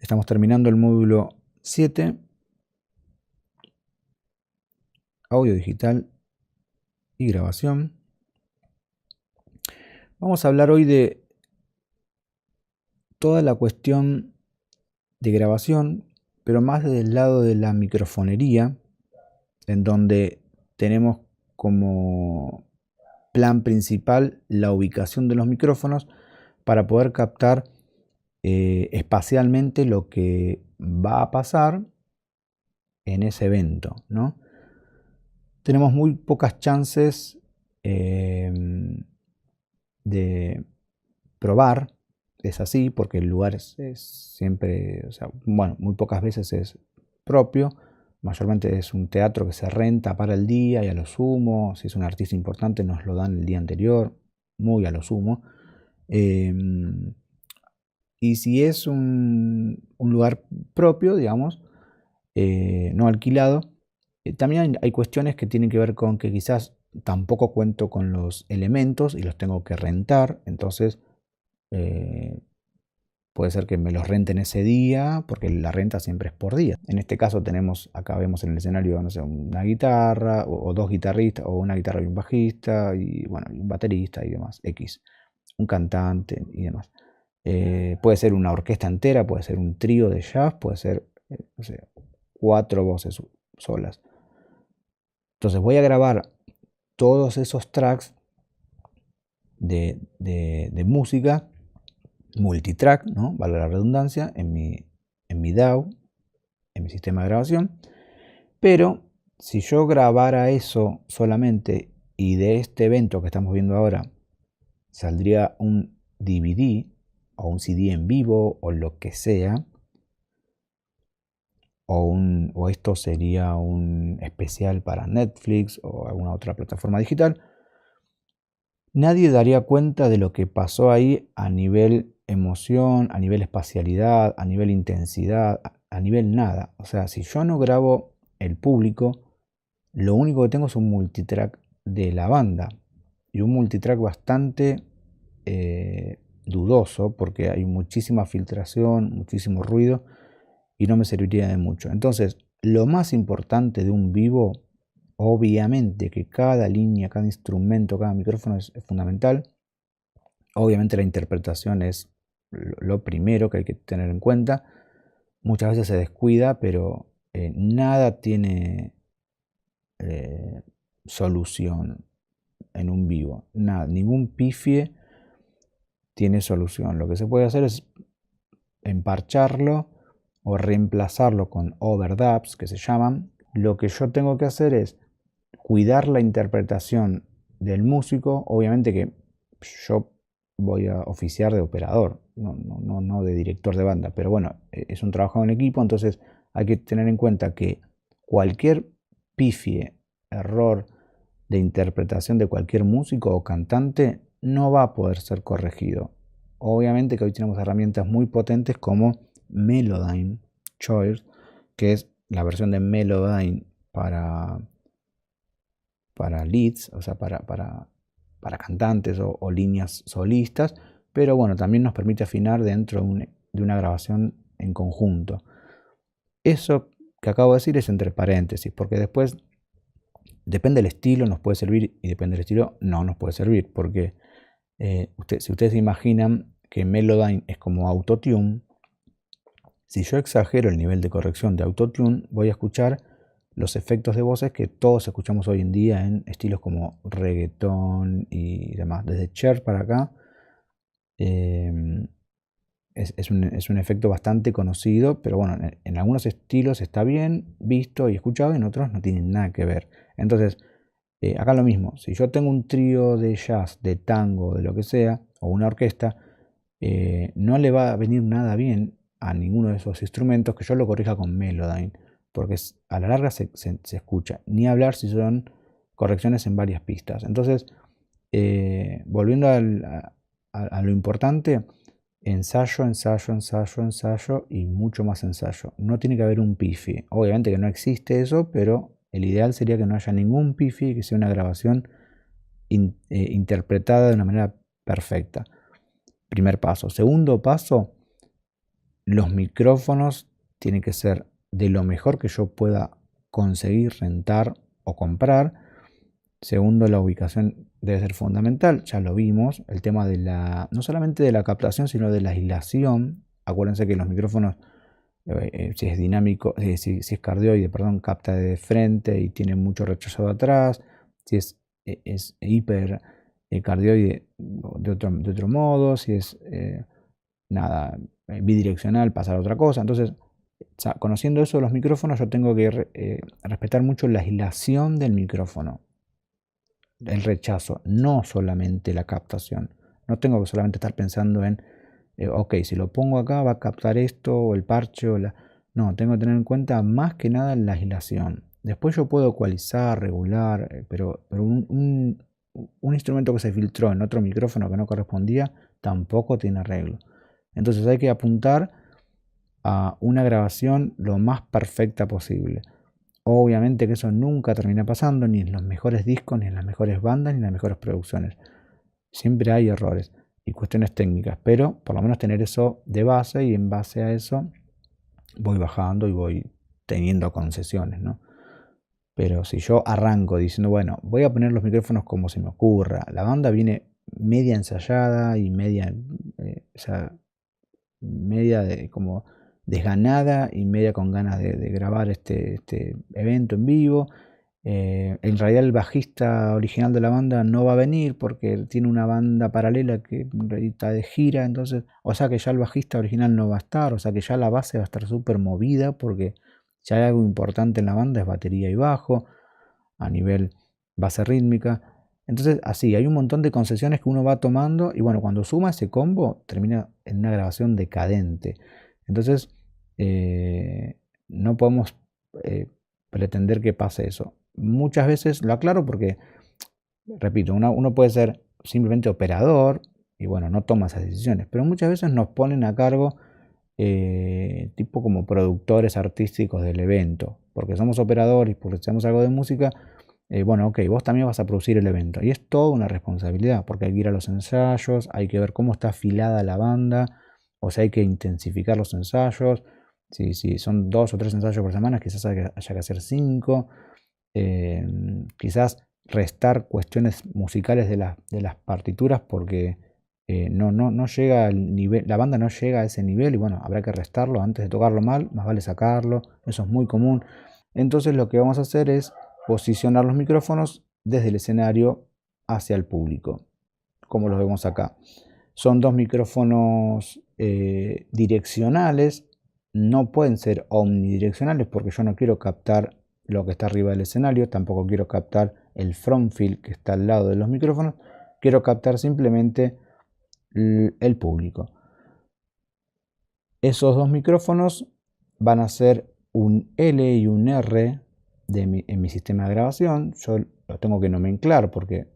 Estamos terminando el módulo 7, audio digital y grabación. Vamos a hablar hoy de toda la cuestión de grabación, pero más desde el lado de la microfonería, en donde tenemos como plan principal la ubicación de los micrófonos para poder captar espacialmente lo que va a pasar en ese evento, ¿no? Tenemos muy pocas chances de probar, es así, porque el lugar es siempre, o sea, bueno, muy pocas veces es propio, mayormente es un teatro que se renta para el día y a lo sumo, si es un artista importante nos lo dan el día anterior, muy a lo sumo. Y si es un lugar propio, digamos, no alquilado, también hay cuestiones que tienen que ver con que quizás tampoco cuento con los elementos y los tengo que rentar, entonces puede ser que me los renten ese día, porque la renta siempre es por día. En este caso tenemos, acá vemos en el escenario, no sé, una guitarra, o dos guitarristas, o una guitarra y un bajista, y bueno, un baterista y demás, X, un cantante y demás. Puede ser una orquesta entera, puede ser un trío de jazz, puede ser, no sé, 4 voces solas. Entonces voy a grabar todos esos tracks de música multitrack, ¿no? Vale la redundancia, en mi DAW, en mi sistema de grabación. Pero si yo grabara eso solamente y de este evento que estamos viendo ahora saldría un DVD o un CD en vivo o lo que sea, o esto sería un especial para Netflix o alguna otra plataforma digital, nadie daría cuenta de lo que pasó ahí a nivel emoción, a nivel espacialidad, a nivel intensidad, a nivel nada. O sea, si yo no grabo el público, lo único que tengo es un multitrack de la banda. Y un multitrack bastante dudoso porque hay muchísima filtración, muchísimo ruido y no me serviría de mucho. Entonces, lo más importante de un vivo, obviamente que cada línea, cada instrumento, cada micrófono es fundamental. Obviamente la interpretación es lo primero que hay que tener en cuenta. Muchas veces se descuida, pero nada tiene solución en un vivo. Nada, ningún pifie tiene solución. Lo que se puede hacer es emparcharlo o reemplazarlo con overdubs, que se llaman. Lo que yo tengo que hacer es cuidar la interpretación del músico. Obviamente que yo voy a oficiar de operador, no de director de banda, pero bueno, es un trabajo en equipo, entonces hay que tener en cuenta que cualquier pifie, error de interpretación de cualquier músico o cantante no va a poder ser corregido. Obviamente que hoy tenemos herramientas muy potentes como Melodyne Choice, que es la versión de Melodyne para leads, o sea, para cantantes o líneas solistas, pero bueno, también nos permite afinar dentro de una grabación en conjunto. Eso que acabo de decir es entre paréntesis, porque después depende del estilo, nos puede servir, y depende del estilo, no nos puede servir, porque si ustedes se imaginan que Melodyne es como Autotune, si yo exagero el nivel de corrección de Autotune, voy a escuchar los efectos de voces que todos escuchamos hoy en día en estilos como reggaetón y demás. Desde Cher para acá es un efecto bastante conocido, pero bueno, en algunos estilos está bien visto y escuchado, en otros no tienen nada que ver. Entonces, acá lo mismo, si yo tengo un trío de jazz, de tango, de lo que sea, o una orquesta, no le va a venir nada bien a ninguno de esos instrumentos que yo lo corrija con Melodyne, porque a la larga se escucha, ni hablar si son correcciones en varias pistas. Entonces, volviendo a lo importante, ensayo, ensayo, ensayo, ensayo y mucho más ensayo. No tiene que haber un pifi. Obviamente que no existe eso, pero el ideal sería que no haya ningún pifi, que sea una grabación interpretada de una manera perfecta. Primer paso. Segundo paso, los micrófonos tienen que ser de lo mejor que yo pueda conseguir, rentar o comprar. Segundo, la ubicación debe ser fundamental, ya lo vimos, el tema de no solamente de la captación, sino de la aislación. Acuérdense que los micrófonos, si es dinámico, si es cardioide, perdón, capta de frente y tiene mucho rechazo de atrás. Si es hiper cardioide, de otro modo. Si es bidireccional, pasar a otra cosa. Entonces, conociendo eso de los micrófonos, yo tengo que respetar mucho la aislación del micrófono, el rechazo, no solamente la captación. No tengo que solamente estar pensando en ok, si lo pongo acá va a captar esto o el parche No, tengo que tener en cuenta más que nada la aislación. Después yo puedo ecualizar, regular, pero un instrumento que se filtró en otro micrófono que no correspondía tampoco tiene arreglo. Entonces hay que apuntar a una grabación lo más perfecta posible. Obviamente que eso nunca termina pasando, ni en los mejores discos, ni en las mejores bandas, ni en las mejores producciones. Siempre hay errores y cuestiones técnicas, pero por lo menos tener eso de base, y en base a eso voy bajando y voy teniendo concesiones, ¿no? Pero si yo arranco diciendo, bueno, voy a poner los micrófonos como se me ocurra, la banda viene media ensayada y media como desganada y media con ganas de grabar este evento en vivo. En realidad el bajista original de la banda no va a venir porque tiene una banda paralela que está de gira, entonces, o sea que ya el bajista original no va a estar, o sea que ya la base va a estar súper movida porque ya hay algo importante en la banda, es batería y bajo, a nivel base rítmica. Entonces, así, hay un montón de concesiones que uno va tomando y bueno, cuando suma ese combo, termina en una grabación decadente. Entonces, no podemos pretender que pase eso. Muchas veces lo aclaro porque, repito, uno puede ser simplemente operador y bueno, no toma esas decisiones, pero muchas veces nos ponen a cargo tipo como productores artísticos del evento, porque somos operadores, porque hacemos algo de música. Bueno, ok, vos también vas a producir el evento y es toda una responsabilidad porque hay que ir a los ensayos, hay que ver cómo está afilada la banda, o sea, hay que intensificar los ensayos. Si son 2 o 3 ensayos por semana, quizás haya que hacer 5. Quizás restar cuestiones musicales de las partituras porque no llega al nivel, la banda no llega a ese nivel y bueno, habrá que restarlo antes de tocarlo mal, más vale sacarlo, eso es muy común. Entonces lo que vamos a hacer es posicionar los micrófonos desde el escenario hacia el público, como los vemos acá. Son 2 micrófonos direccionales, no pueden ser omnidireccionales porque yo no quiero captar lo que está arriba del escenario, tampoco quiero captar el front field que está al lado de los micrófonos, quiero captar simplemente el público. Esos 2 micrófonos van a ser un L y un R en mi sistema de grabación. Yo los tengo que nomenclar porque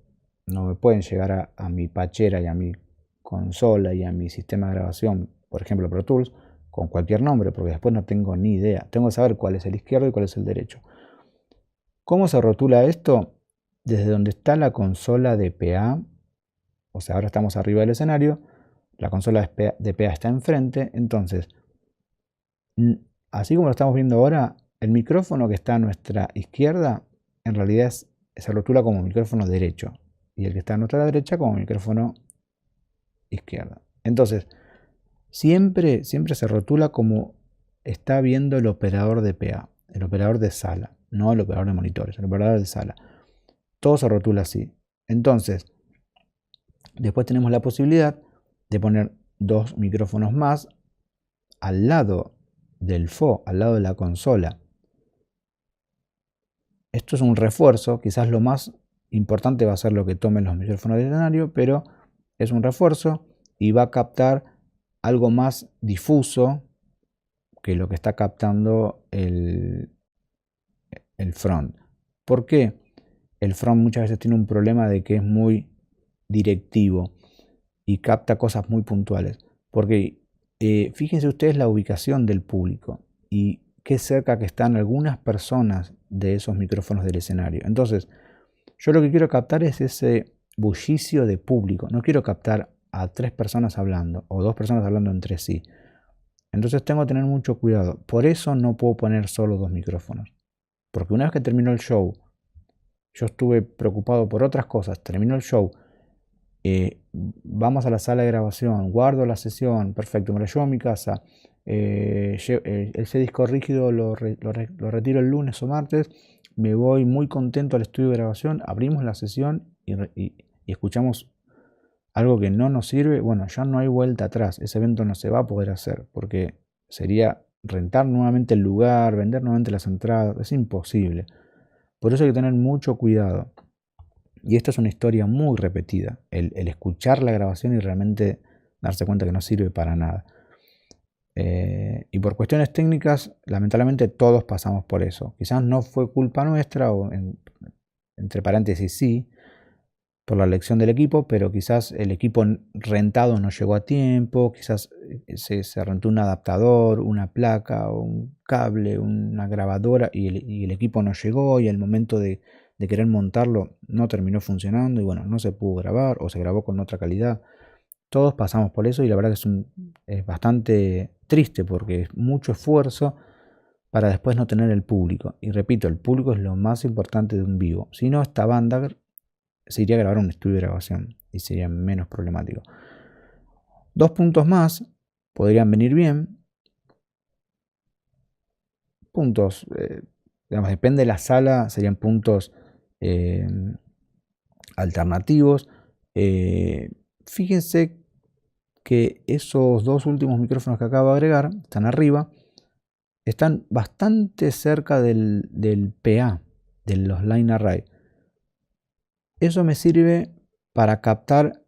no me pueden llegar a mi pachera y a mi consola y a mi sistema de grabación, por ejemplo Pro Tools, con cualquier nombre, porque después no tengo ni idea. Tengo que saber cuál es el izquierdo y cuál es el derecho. ¿Cómo se rotula esto? Desde donde está la consola de PA, o sea, ahora estamos arriba del escenario, la consola de PA está enfrente, entonces, así como lo estamos viendo ahora, el micrófono que está a nuestra izquierda, en realidad se rotula como micrófono derecho, y el que está a nuestra derecha como micrófono izquierda. Entonces, siempre se rotula como está viendo el operador de PA, el operador de sala, no el operador de monitores, el operador de sala. Todo se rotula así. Entonces, después tenemos la posibilidad de poner 2 micrófonos más al lado del FO, al lado de la consola. Esto es un refuerzo, quizás lo más importante va a ser lo que tomen los micrófonos del escenario, pero es un refuerzo y va a captar algo más difuso que lo que está captando el front. ¿Por qué? El front muchas veces tiene un problema de que es muy directivo y capta cosas muy puntuales. Porque fíjense ustedes la ubicación del público y qué cerca que están algunas personas de esos micrófonos del escenario. Entonces, yo lo que quiero captar es ese bullicio de público. No quiero captar a 3 personas hablando o 2 personas hablando entre sí. Entonces tengo que tener mucho cuidado. Por eso no puedo poner solo 2 micrófonos. Porque una vez que terminó el show, yo estuve preocupado por otras cosas. Terminó el show, vamos a la sala de grabación, guardo la sesión, perfecto, me la llevo a mi casa. Ese disco rígido lo retiro el lunes o martes. Me voy muy contento al estudio de grabación. Abrimos la sesión y escuchamos algo que no nos sirve. Bueno, ya no hay vuelta atrás. Ese evento no se va a poder hacer porque sería rentar nuevamente el lugar, vender nuevamente las entradas. Es imposible. Por eso hay que tener mucho cuidado. Y esta es una historia muy repetida. El escuchar la grabación y realmente darse cuenta que no sirve para nada. Y por cuestiones técnicas, lamentablemente todos pasamos por eso. Quizás no fue culpa nuestra, o entre paréntesis sí, por la elección del equipo, pero quizás el equipo rentado no llegó a tiempo, quizás se rentó un adaptador, una placa, un cable, una grabadora y el equipo no llegó y al momento de querer montarlo no terminó funcionando y bueno, no se pudo grabar o se grabó con otra calidad. Todos pasamos por eso y la verdad que es bastante triste porque es mucho esfuerzo para después no tener el público. Y repito, el público es lo más importante de un vivo. Si no, esta banda se iría a grabar un estudio de grabación y sería menos problemático. 2 puntos más podrían venir bien. Puntos, digamos, depende de la sala, serían puntos alternativos. Fíjense que esos 2 últimos micrófonos que acabo de agregar, están arriba, están bastante cerca del PA, de los line array. Eso me sirve para captar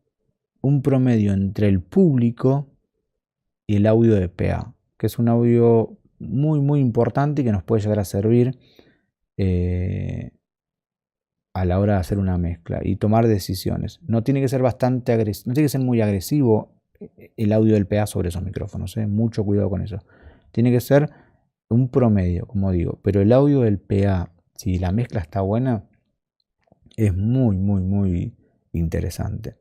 un promedio entre el público y el audio de PA, que es un audio muy importante y que nos puede llegar a servir a la hora de hacer una mezcla y tomar decisiones. No tiene que ser bastante agresivo, no tiene que ser muy agresivo el audio del PA sobre esos micrófonos, mucho cuidado con eso. Tiene que ser un promedio, como digo, pero el audio del PA, si la mezcla está buena, es muy interesante.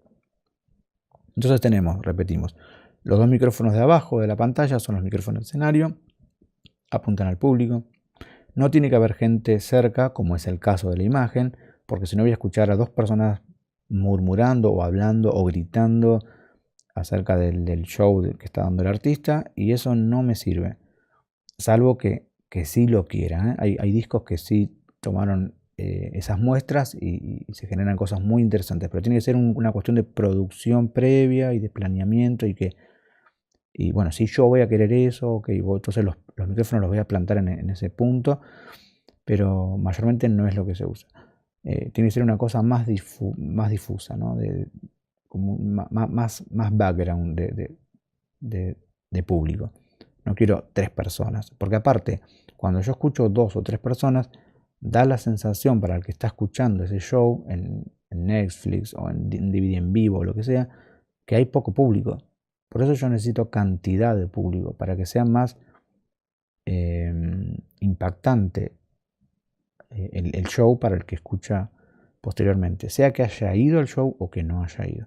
Entonces repetimos, los 2 micrófonos de abajo de la pantalla son los micrófonos de escenario, apuntan al público. No tiene que haber gente cerca, como es el caso de la imagen, porque si no voy a escuchar a 2 personas murmurando o hablando o gritando acerca del show que está dando el artista y eso no me sirve, salvo que sí lo quiera. Hay discos que sí tomaron esas muestras y se generan cosas muy interesantes, pero tiene que ser una cuestión de producción previa y de planeamiento y bueno, si yo voy a querer eso, okay, entonces los micrófonos los voy a plantar en ese punto, pero mayormente no es lo que se usa. Tiene que ser una cosa más difusa, ¿no? Como más background de público. No quiero 3 personas, porque aparte, cuando yo escucho 2 o 3 personas, da la sensación para el que está escuchando ese show en Netflix o en DVD en vivo o lo que sea, que hay poco público. Por eso yo necesito cantidad de público, para que sea más impactante el show para el que escucha posteriormente, sea que haya ido al show o que no haya ido.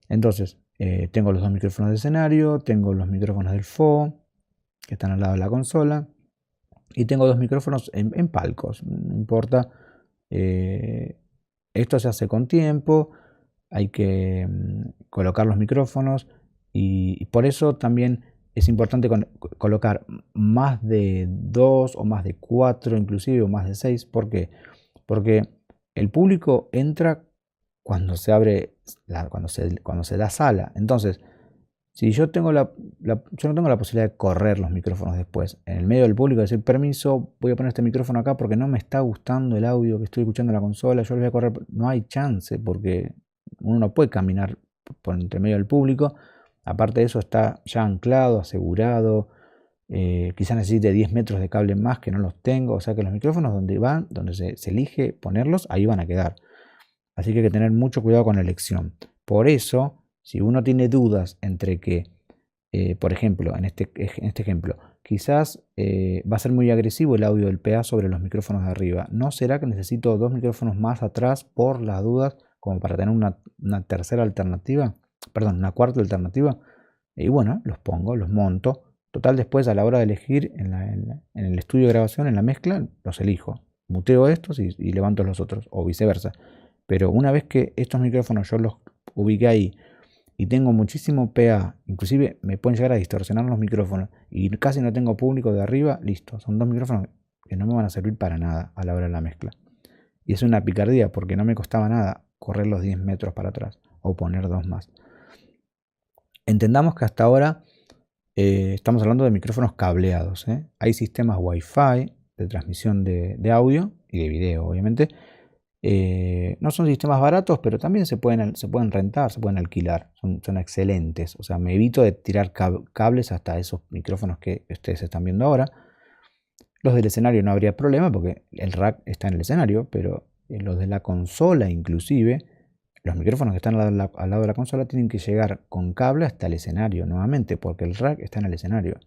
Entonces, tengo los 2 micrófonos de escenario, tengo los micrófonos del FO, que están al lado de la consola, y tengo 2 micrófonos en palcos, no importa. Esto se hace con tiempo, hay que colocar los micrófonos y por eso también es importante colocar más de 2 o más de 4 inclusive o más de 6. ¿Por qué? Porque el público entra cuando se abre, cuando se da sala. Entonces, si yo no tengo la posibilidad de correr los micrófonos después, en el medio del público, decir, permiso, voy a poner este micrófono acá porque no me está gustando el audio que estoy escuchando en la consola, yo lo voy a correr, no hay chance porque uno no puede caminar por entre medio del público. Aparte de eso está ya anclado, asegurado, quizás necesite 10 metros de cable más que no los tengo, o sea que los micrófonos donde se elige ponerlos, ahí van a quedar. Así que hay que tener mucho cuidado con la elección. Por eso, si uno tiene dudas entre que, por ejemplo, en este ejemplo, quizás va a ser muy agresivo el audio del PA sobre los micrófonos de arriba. ¿No será que necesito 2 micrófonos más atrás por las dudas como para tener una tercera alternativa? Perdón, una cuarta alternativa. Y bueno, los pongo, los monto Total, después a la hora de elegir en el estudio de grabación, en la mezcla, los elijo. Muteo estos y levanto los otros, o viceversa. Pero una vez que estos micrófonos yo los ubiqué ahí y tengo muchísimo PA, inclusive me pueden llegar a distorsionar los micrófonos y casi no tengo público de arriba, listo. Son dos micrófonos que no me van a servir para nada a la hora de la mezcla. Y es una picardía porque no me costaba nada correr los 10 metros para atrás o poner dos más. Entendamos que hasta ahora estamos hablando de micrófonos cableados. Hay sistemas Wi-Fi de transmisión de audio y de video, obviamente. No son sistemas baratos, pero también se pueden rentar, se pueden alquilar. Son excelentes. O sea, me evito de tirar cables hasta esos micrófonos que ustedes están viendo ahora. Los del escenario no habría problema porque el rack está en el escenario, pero los de la consola inclusive, los micrófonos que están al lado de la consola tienen que llegar con cable hasta el escenario nuevamente porque el rack está en el escenario.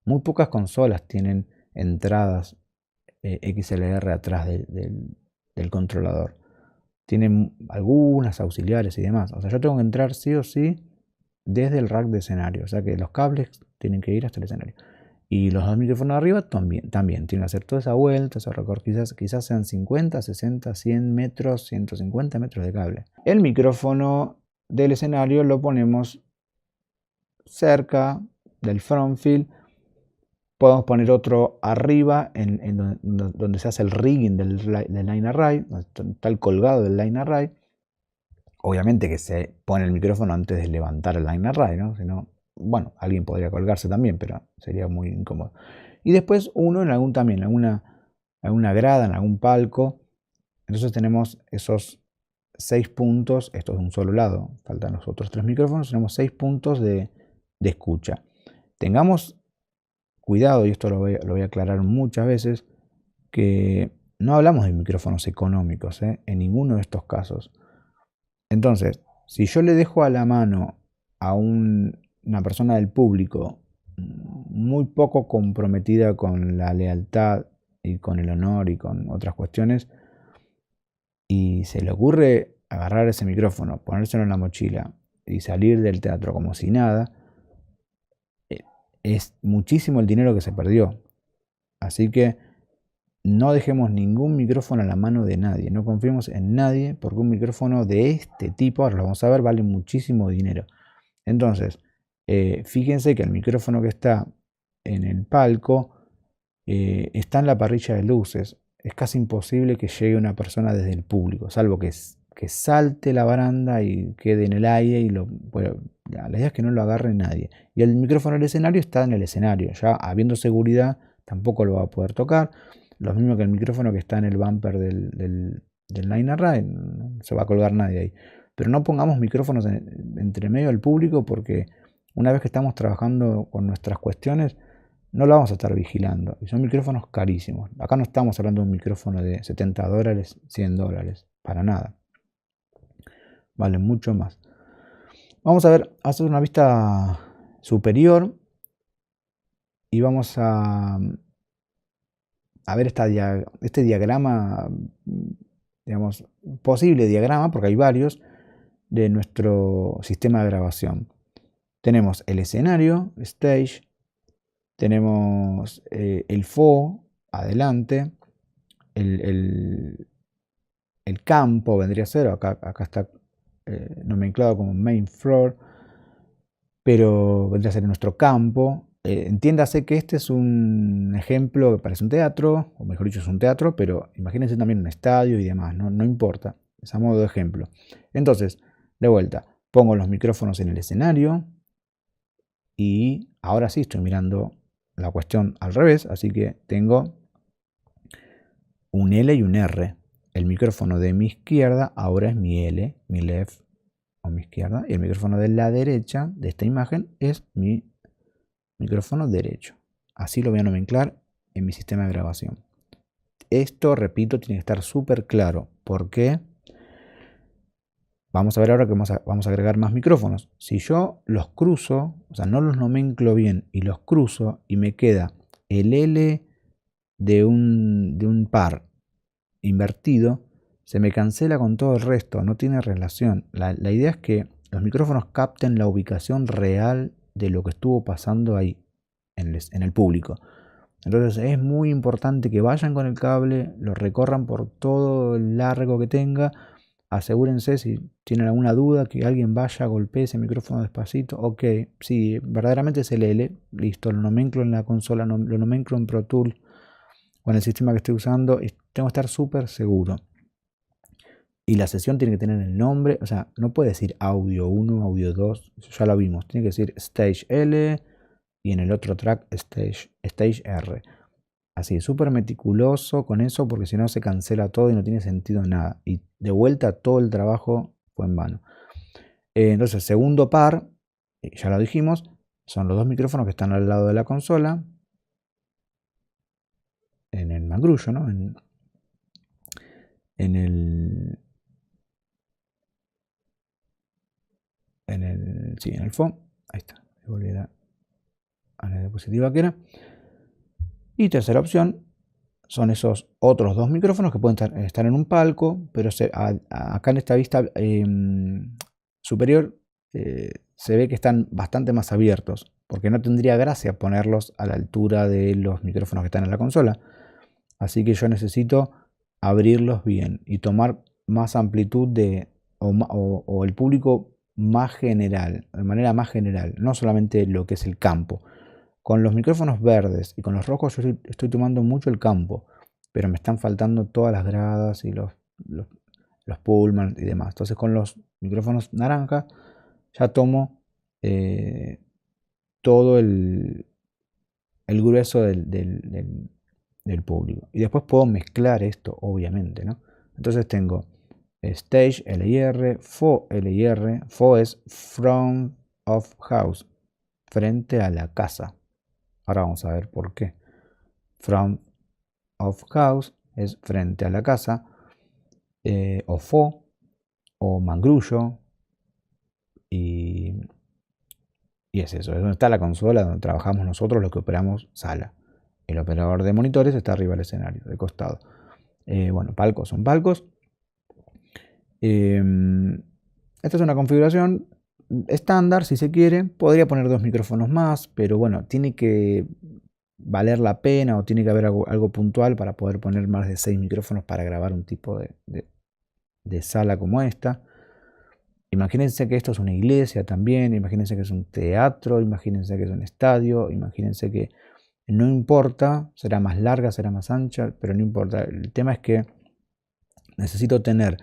Muy pocas consolas tienen entradas XLR atrás del controlador. Tienen algunas auxiliares y demás. O sea, yo tengo que entrar sí o sí desde el rack de escenario. O sea que los cables tienen que ir hasta el escenario. Y los dos micrófonos de arriba también tienen que hacer toda esa vuelta, ese recorrido. Quizás sean 50, 60, 100 metros, 150 metros de cable. El micrófono del escenario lo ponemos cerca del front field. Podemos poner otro arriba en donde se hace el rigging del line array, está el colgado del line array. Obviamente que se pone el micrófono antes de levantar el line array, ¿no? Si no, bueno, alguien podría colgarse también, pero sería muy incómodo. Y después uno en alguna grada, en algún palco. Entonces tenemos esos 6 puntos, esto es de un solo lado, faltan los otros 3 micrófonos, tenemos 6 puntos de escucha. Tengamos cuidado, y esto lo voy a aclarar muchas veces, que no hablamos de micrófonos económicos, en ninguno de estos casos. Entonces, si yo le dejo a la mano a una persona del público muy poco comprometida con la lealtad y con el honor y con otras cuestiones, y se le ocurre agarrar ese micrófono, ponérselo en la mochila y salir del teatro como si nada, es muchísimo el dinero que se perdió. Así que no dejemos ningún micrófono en la mano de nadie, no confiemos en nadie, porque un micrófono de este tipo, ahora lo vamos a ver, vale muchísimo dinero. Entonces, fíjense que el micrófono que está en el palco está en la parrilla de luces. Es casi imposible que llegue una persona desde el público, salvo que salte la baranda y quede en el aire. La idea es que no lo agarre nadie. Y el micrófono del escenario está en el escenario. Ya habiendo seguridad, tampoco lo va a poder tocar. Lo mismo que el micrófono que está en el bumper del line array. No se va a colgar nadie ahí. Pero no pongamos micrófonos entre medio del público porque una vez que estamos trabajando con nuestras cuestiones, no lo vamos a estar vigilando. Y son micrófonos carísimos. Acá no estamos hablando de un micrófono de $70, $100. Para nada. Valen mucho más. Vamos a ver, hacer una vista superior. Y vamos a ver este diagrama, digamos, posible diagrama, porque hay varios, de nuestro sistema de grabación. Tenemos el escenario, stage, tenemos el FO adelante, el campo vendría a ser, acá está nomenclado como main floor, pero vendría a ser nuestro campo. Entiéndase que este es un ejemplo que parece un teatro, o mejor dicho es un teatro, pero imagínense también un estadio y demás, no importa, es a modo de ejemplo. Entonces, de vuelta, pongo los micrófonos en el escenario y ahora sí estoy mirando la cuestión al revés, así que tengo un L y un R. El micrófono de mi izquierda ahora es mi L, mi left o mi izquierda, y el micrófono de la derecha de esta imagen es mi micrófono derecho. Así lo voy a nomenclar en mi sistema de grabación. Esto, repito, tiene que estar súper claro. ¿Por qué? Vamos a ver ahora que vamos a agregar más micrófonos. Si yo los cruzo, o sea, no los nomenclo bien y los cruzo y me queda el L de un par invertido, se me cancela con todo el resto, no tiene relación. La idea es que los micrófonos capten la ubicación real de lo que estuvo pasando ahí. en el público. Entonces es muy importante que vayan con el cable, lo recorran por todo el largo que tenga. Asegúrense, si tienen alguna duda, que alguien vaya, golpee ese micrófono despacito. Ok, sí, verdaderamente se lee, listo, lo nomenclo en la consola, lo nomenclo en Pro Tools o en el sistema que estoy usando y tengo que estar súper seguro. Y la sesión tiene que tener el nombre, o sea, no puede decir audio 1, audio 2, ya lo vimos, tiene que decir Stage L y en el otro track Stage R. Así, súper meticuloso con eso porque si no se cancela todo y no tiene sentido nada. Y de vuelta todo el trabajo fue en vano. Entonces, segundo par, ya lo dijimos, son los dos micrófonos que están al lado de la consola. En el mangrullo, ¿no? En el FOM. Ahí está. Voy a volver a la diapositiva que era. Y tercera opción son esos otros dos micrófonos que pueden estar en un palco, pero acá en esta vista superior se ve que están bastante más abiertos, porque no tendría gracia ponerlos a la altura de los micrófonos que están en la consola. Así que yo necesito abrirlos bien y tomar más amplitud o el público más general, de manera más general, no solamente lo que es el campo. Con los micrófonos verdes y con los rojos yo estoy tomando mucho el campo, pero me están faltando todas las gradas y los pullman y demás. Entonces con los micrófonos naranja ya tomo todo el grueso del público. Y después puedo mezclar esto, obviamente, ¿no? Entonces tengo Stage LIR, FO LIR. FO es Front of House, frente a la casa. Ahora vamos a ver por qué. Front of House es frente a la casa, o FO, o mangrullo, y es eso, es donde está la consola, donde trabajamos nosotros, lo que operamos sala. El operador de monitores está arriba del escenario, de costado. Bueno, palcos son palcos. Esta es una configuración estándar, si se quiere. Podría poner dos micrófonos más, pero bueno, tiene que valer la pena o tiene que haber algo puntual para poder poner más de 6 micrófonos para grabar un tipo de sala como esta. Imagínense que esto es una iglesia también, imagínense que es un teatro, imagínense que es un estadio, imagínense que no importa, será más larga, será más ancha, pero no importa. El tema es que necesito tener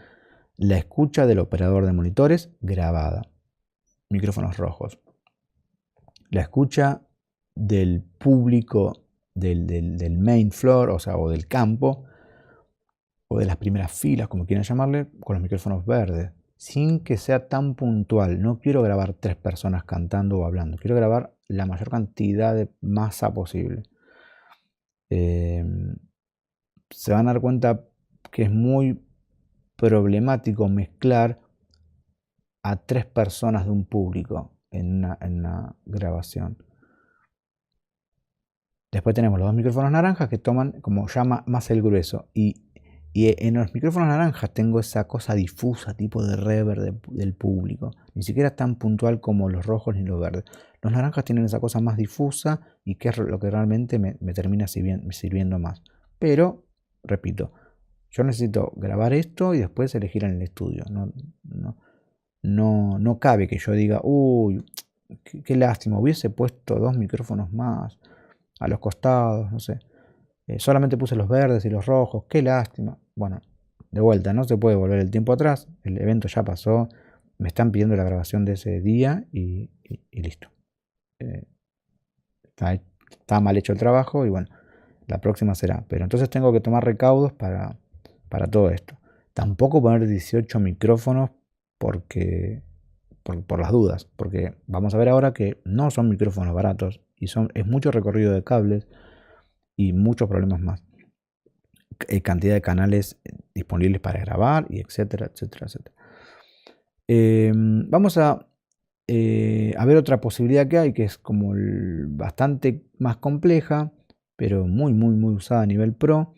la escucha del operador de monitores grabada, micrófonos rojos. La escucha del público del main floor, o sea, o del campo, o de las primeras filas, como quieran llamarle, con los micrófonos verdes, sin que sea tan puntual. No quiero grabar 3 personas cantando o hablando, quiero grabar la mayor cantidad de masa posible. Se van a dar cuenta que es muy problemático mezclar a 3 personas de un público en una grabación. Después tenemos los dos micrófonos naranjas que toman como llama más el grueso. Y en los micrófonos naranjas tengo esa cosa difusa, tipo de reverb del público. Ni siquiera tan puntual como los rojos ni los verdes. Los naranjas tienen esa cosa más difusa y que es lo que realmente me termina sirviendo más. Pero, repito, yo necesito grabar esto y después elegir en el estudio. No cabe que yo diga, uy, qué lástima, hubiese puesto 2 micrófonos más a los costados, no sé. Solamente puse los verdes y los rojos, qué lástima. Bueno, de vuelta, no se puede volver el tiempo atrás, el evento ya pasó, me están pidiendo la grabación de ese día y listo. Está mal hecho el trabajo y bueno, la próxima será. Pero entonces tengo que tomar recaudos para todo esto. Tampoco poner 18 micrófonos porque por las dudas, porque vamos a ver ahora que no son micrófonos baratos y es mucho recorrido de cables y muchos problemas más. Cantidad de canales disponibles para grabar y etcétera, etcétera, etcétera. Vamos a ver otra posibilidad que hay, que es como bastante más compleja, pero muy, muy, muy usada a nivel pro,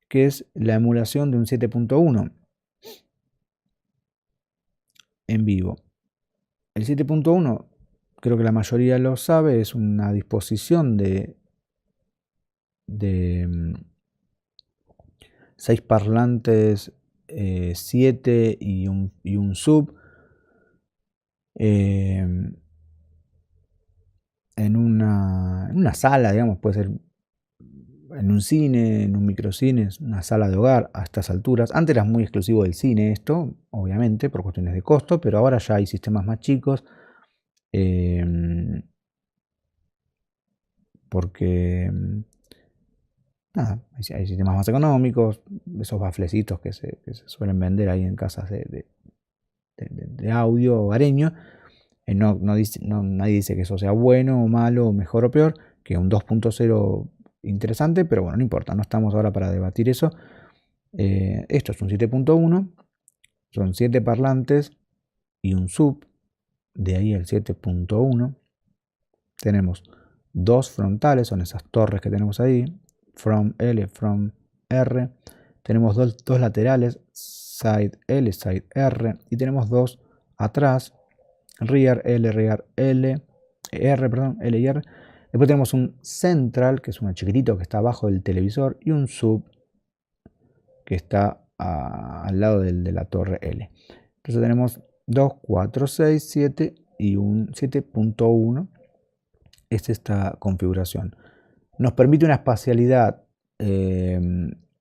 que es la emulación de un 7.1 en vivo. El 7.1 creo que la mayoría lo sabe, es una disposición de 6 parlantes, 7 y un sub en una sala, digamos, puede ser en un cine, en un microcine, una sala de hogar a estas alturas. Antes era muy exclusivo del cine esto, obviamente, por cuestiones de costo, pero ahora ya hay sistemas más chicos. Porque nada, hay sistemas más económicos, esos baflecitos que se suelen vender ahí en casas de audio hogareño. Nadie dice que eso sea bueno o malo, o mejor o peor, que un 2.0 interesante, pero bueno, no importa, no estamos ahora para debatir eso. Esto es un 7.1, son 7 parlantes y un sub, de ahí el 7.1. Tenemos 2 frontales, son esas torres que tenemos ahí, from L, from R. Tenemos dos laterales, side L, side R, y tenemos 2 atrás, rear L, rear L, R, perdón, L y R. Después tenemos un central, que es uno chiquitito que está abajo del televisor, y un sub que está al lado de la torre L. Entonces tenemos 2, 4, 6, 7 y un 7.1. Es esta configuración. Nos permite una espacialidad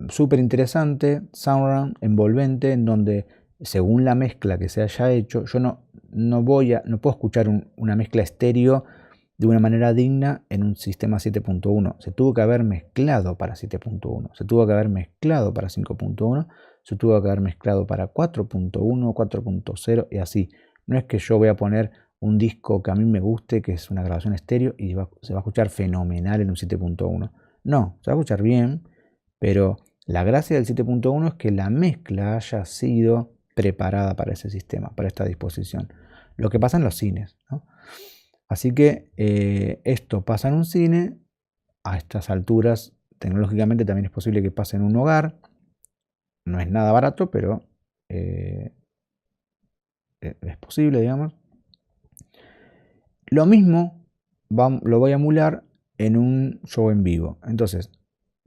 súper interesante, surround, envolvente, en donde según la mezcla que se haya hecho, yo no puedo escuchar una mezcla estéreo de una manera digna en un sistema 7.1. Se tuvo que haber mezclado para 7.1, se tuvo que haber mezclado para 5.1, se tuvo que haber mezclado para 4.1, 4.0 y así. No es que yo voy a poner un disco que a mí me guste, que es una grabación estéreo, y se va a escuchar fenomenal en un 7.1. No, se va a escuchar bien, pero la gracia del 7.1 es que la mezcla haya sido preparada para ese sistema, para esta disposición. Lo que pasa en los cines, ¿no? Así que esto pasa en un cine, a estas alturas tecnológicamente también es posible que pase en un hogar. No es nada barato, pero es posible, digamos. Lo mismo lo voy a emular en un show en vivo. Entonces,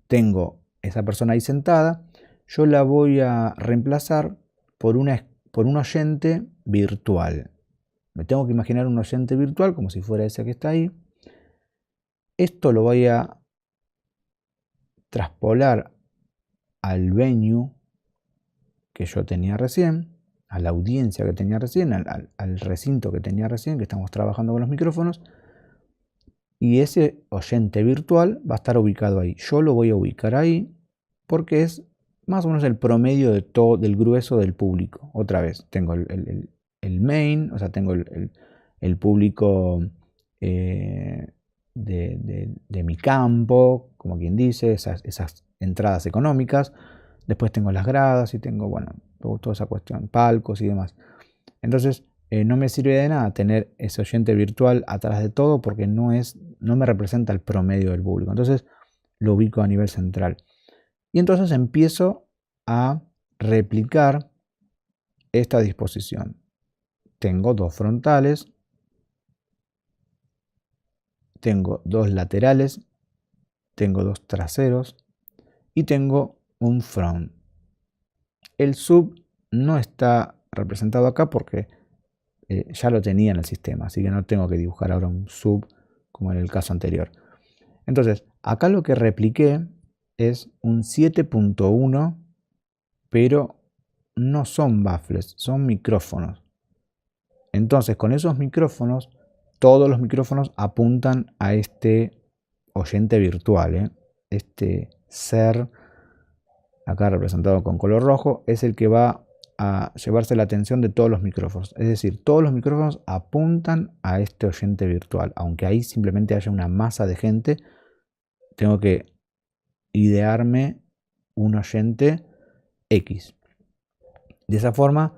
tengo esa persona ahí sentada, yo la voy a reemplazar por un oyente virtual. Me tengo que imaginar un oyente virtual como si fuera ese que está ahí. Esto lo voy a traspolar al venue que yo tenía recién, a la audiencia que tenía recién, al recinto que tenía recién, que estamos trabajando con los micrófonos. Y ese oyente virtual va a estar ubicado ahí. Yo lo voy a ubicar ahí porque es más o menos el promedio del grueso del público. Otra vez, tengo el main, o sea, tengo el público de mi campo, como quien dice, esas entradas económicas. Después tengo las gradas y tengo, bueno, toda esa cuestión, palcos y demás. Entonces, no me sirve de nada tener ese oyente virtual atrás de todo porque no me representa el promedio del público. Entonces, lo ubico a nivel central. Y entonces empiezo a replicar esta disposición. Tengo 2 frontales, tengo 2 laterales, tengo 2 traseros y tengo un front. El sub no está representado acá porque ya lo tenía en el sistema, así que no tengo que dibujar ahora un sub como en el caso anterior. Entonces, acá lo que repliqué es un 7.1, pero no son baffles, son micrófonos. Entonces, con esos micrófonos, todos los micrófonos apuntan a este oyente virtual, este ser, acá representado con color rojo, es el que va a llevarse la atención de todos los micrófonos. Es decir, todos los micrófonos apuntan a este oyente virtual. Aunque ahí simplemente haya una masa de gente, tengo que idearme un oyente X. De esa forma,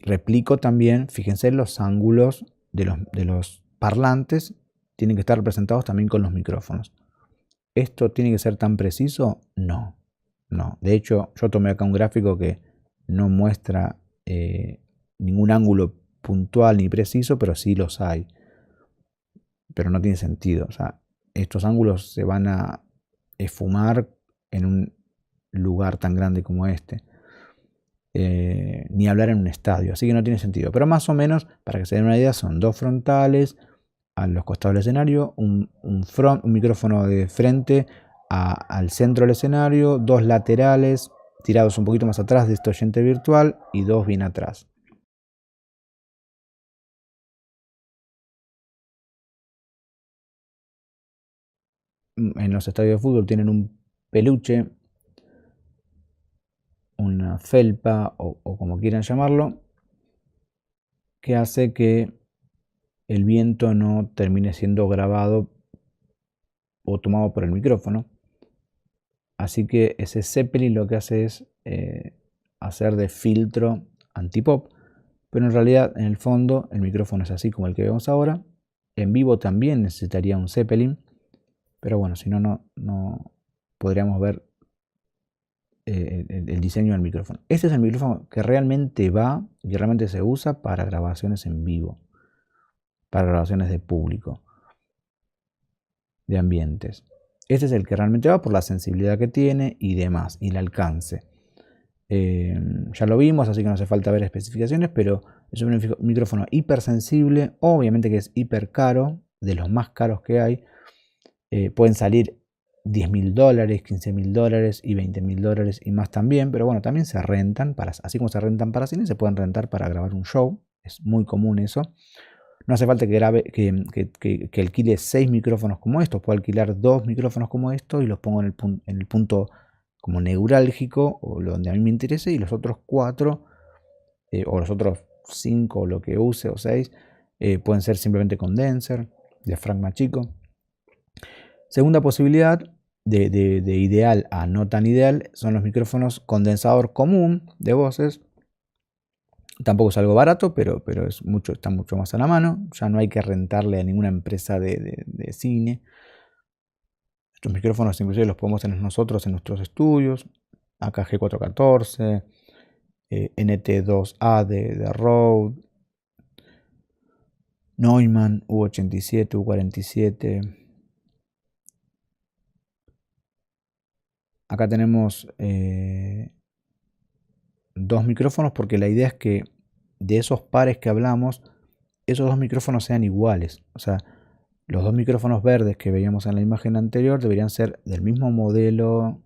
replico también, fíjense, los ángulos de los parlantes tienen que estar representados también con los micrófonos. ¿Esto tiene que ser tan preciso? No. No, de hecho yo tomé acá un gráfico que no muestra ningún ángulo puntual ni preciso, pero sí los hay. Pero no tiene sentido. O sea, estos ángulos se van a esfumar en un lugar tan grande como este. Ni hablar en un estadio, así que no tiene sentido. Pero más o menos, para que se den una idea, son dos frontales a los costados del escenario, un micrófono de frente al centro del escenario, dos laterales tirados un poquito más atrás de este oyente virtual y dos bien atrás. En los estadios de fútbol tienen un peluche, una felpa o como quieran llamarlo, que hace que el viento no termine siendo grabado o tomado por el micrófono. Así que ese Zeppelin lo que hace es hacer de filtro antipop, pero en realidad en el fondo el micrófono es así como el que vemos ahora. En vivo también necesitaría un Zeppelin, pero bueno, si no, no podríamos ver el diseño del micrófono. Este es el micrófono que realmente va y que realmente se usa para grabaciones en vivo, para grabaciones de público, de ambientes. Este es el que realmente va por la sensibilidad que tiene y demás, y el alcance. Ya lo vimos, así que no hace falta ver especificaciones, pero es un micrófono hipersensible, obviamente que es hiper caro, de los más caros que hay. Pueden salir $10.000, $15.000 y $20.000 y más también, pero bueno, también se rentan, así como se rentan para cine, se pueden rentar para grabar un show, es muy común eso. No hace falta que alquile 6 micrófonos como estos, puedo alquilar 2 micrófonos como estos y los pongo en el punto como neurálgico o donde a mí me interese, y los otros 4 o los otros 5 o lo que use o 6 pueden ser simplemente condenser, diafragma chico. Segunda posibilidad de ideal a no tan ideal son los micrófonos condensador común de voces. Tampoco es algo barato, pero está mucho más a la mano. Ya no hay que rentarle a ninguna empresa de cine. Estos micrófonos inclusive los podemos tener nosotros en nuestros estudios. AKG 414, NT2A de Rode, Neumann U87, U47. Acá tenemos dos micrófonos, porque la idea es que de esos pares que hablamos, esos dos micrófonos sean iguales. O sea, los dos micrófonos verdes que veíamos en la imagen anterior deberían ser del mismo modelo,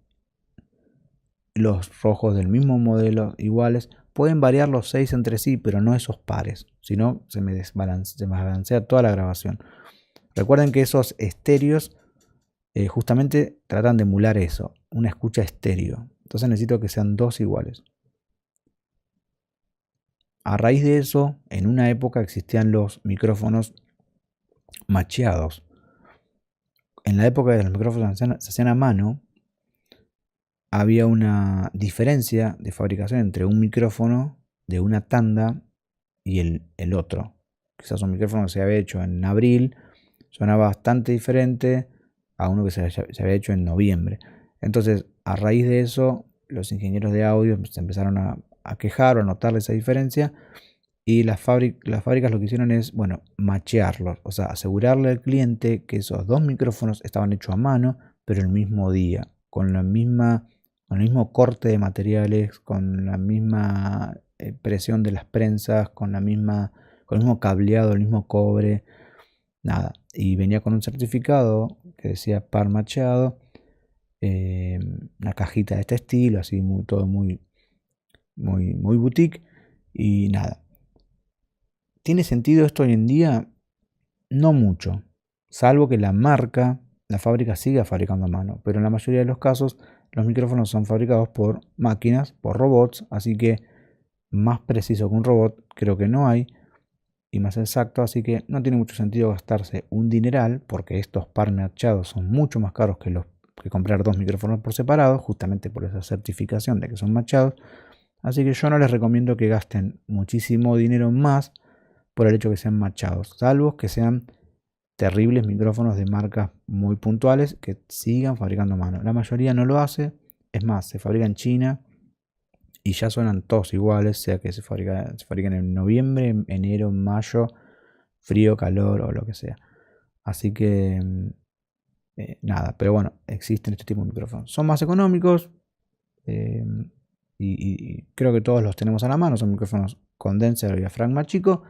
los rojos del mismo modelo, iguales. Pueden variar los 6 entre sí, pero no esos pares, si no se me desbalancea toda la grabación. Recuerden que esos estéreos justamente tratan de emular eso, una escucha estéreo. Entonces necesito que sean dos iguales. A raíz de eso, en una época existían los micrófonos macheados. En la época de los micrófonos se hacían a mano, había una diferencia de fabricación entre un micrófono de una tanda y el otro. Quizás un micrófono que se había hecho en abril sonaba bastante diferente a uno que se había hecho en noviembre. Entonces, a raíz de eso, los ingenieros de audio se empezaron a quejar o a notar esa diferencia, y las fábricas lo que hicieron es, bueno, machearlos, o sea, asegurarle al cliente que esos dos micrófonos estaban hechos a mano, pero el mismo día, con el mismo corte de materiales, con la misma presión de las prensas, con el mismo cableado, el mismo cobre, nada. Y venía con un certificado que decía par macheado, una cajita de este estilo, así todo muy boutique, y nada. ¿Tiene sentido esto hoy en día? No mucho, salvo que la fábrica siga fabricando a mano, pero en la mayoría de los casos los micrófonos son fabricados por máquinas, por robots, así que más preciso que un robot creo que no hay, y más exacto, así que no tiene mucho sentido gastarse un dineral, porque estos par macheados son mucho más caros que comprar dos micrófonos por separado, justamente por esa certificación de que son macheados. Así que yo no les recomiendo que gasten muchísimo dinero más por el hecho que sean macheados, salvo que sean terribles micrófonos de marcas muy puntuales que sigan fabricando a mano. La mayoría no lo hace, es más, se fabrica en China y ya suenan todos iguales, sea que se fabrican en noviembre, enero, mayo, frío, calor o lo que sea. Así que nada, pero bueno, existen este tipo de micrófonos. Son más económicos y creo que todos los tenemos a la mano. Son micrófonos condenser y diafragma chico.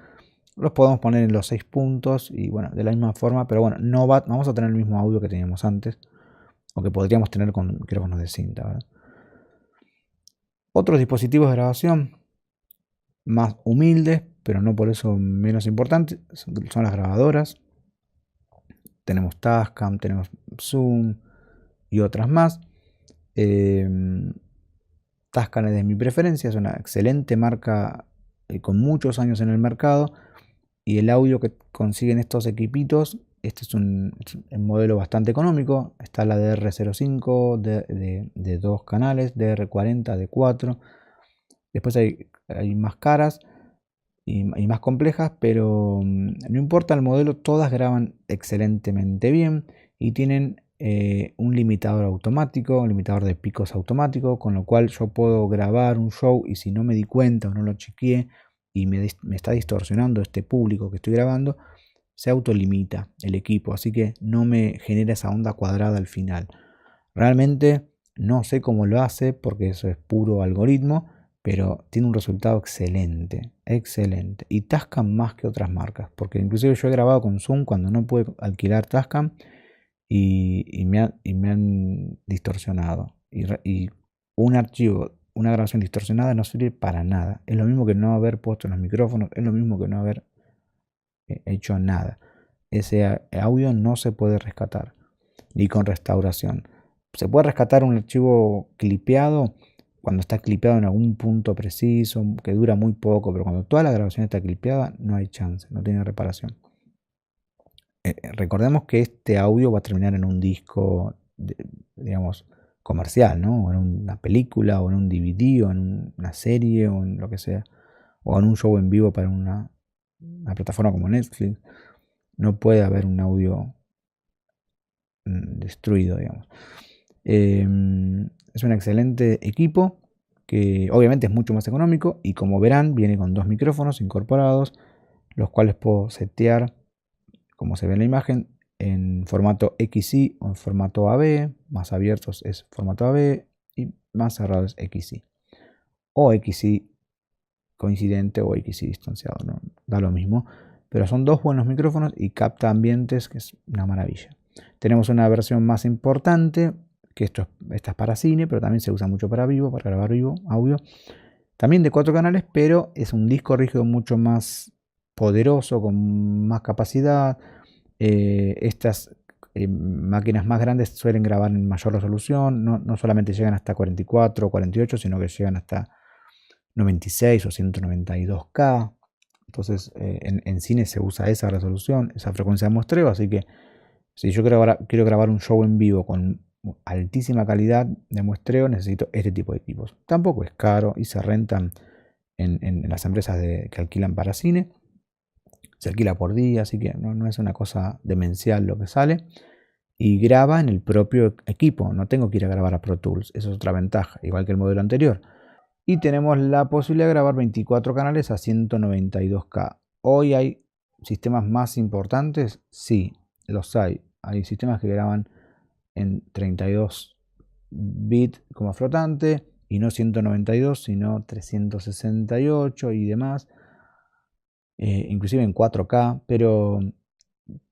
Los podemos poner en los 6 puntos y bueno, de la misma forma, pero bueno, no vamos a tener el mismo audio que teníamos antes o que podríamos tener con micrófonos de cinta, ¿verdad? Otros dispositivos de grabación más humildes, pero no por eso menos importantes, son las grabadoras. Tenemos Tascam, tenemos Zoom y otras más. Tascam es de mi preferencia, es una excelente marca con muchos años en el mercado. Y el audio que consiguen estos equipitos, este es un modelo bastante económico. Está la DR05 de 2 canales, DR40 de 4. Después hay más caras y más complejas, pero no importa el modelo, todas graban excelentemente bien y tienen un limitador automático, un limitador de picos automático, con lo cual yo puedo grabar un show y si no me di cuenta o no lo chequeé y me está distorsionando este público que estoy grabando, se autolimita el equipo, así que no me genera esa onda cuadrada al final. Realmente no sé cómo lo hace porque eso es puro algoritmo, pero tiene un resultado excelente, excelente. Y Tascam más que otras marcas, porque inclusive yo he grabado con Zoom cuando no pude alquilar Tascam y me han distorsionado. Y un archivo, una grabación distorsionada no sirve para nada. Es lo mismo que no haber puesto los micrófonos, es lo mismo que no haber hecho nada. Ese audio no se puede rescatar, ni con restauración. Se puede rescatar un archivo clipeado cuando está clipeado en algún punto preciso, que dura muy poco, pero cuando toda la grabación está clipeada, no hay chance, no tiene reparación. Recordemos que este audio va a terminar en un disco, digamos, comercial, ¿no? O en una película, o en un DVD, o en una serie, o en lo que sea, o en un show en vivo para una plataforma como Netflix. No puede haber un audio destruido, digamos. Es un excelente equipo que obviamente es mucho más económico y como verán viene con 2 micrófonos incorporados, los cuales puedo setear, como se ve en la imagen, en formato XY o en formato AB. Más abiertos es formato AB y más cerrados es XY. O XY coincidente o XY distanciado, ¿no? Da lo mismo. Pero son 2 buenos micrófonos y capta ambientes, que es una maravilla. Tenemos una versión más importante, que esta es para cine, pero también se usa mucho para vivo, para grabar vivo, audio. También de 4 canales, pero es un disco rígido mucho más poderoso, con más capacidad. Estas máquinas más grandes suelen grabar en mayor resolución, no solamente llegan hasta 44 o 48, sino que llegan hasta 96 o 192K. Entonces en cine se usa esa resolución, esa frecuencia de muestreo, así que si yo quiero grabar un show en vivo con altísima calidad de muestreo, necesito este tipo de equipos. Tampoco es caro y se rentan en las empresas que alquilan para cine. Se alquila por día, así que no es una cosa demencial lo que sale. Y graba en el propio equipo, no tengo que ir a grabar a Pro Tools, eso es otra ventaja, igual que el modelo anterior. Y tenemos la posibilidad de grabar 24 canales a 192K. Hoy hay sistemas más importantes, sí, los hay. Hay sistemas que graban en 32 bits como flotante y no 192, sino 368 y demás. Inclusive en 4K, pero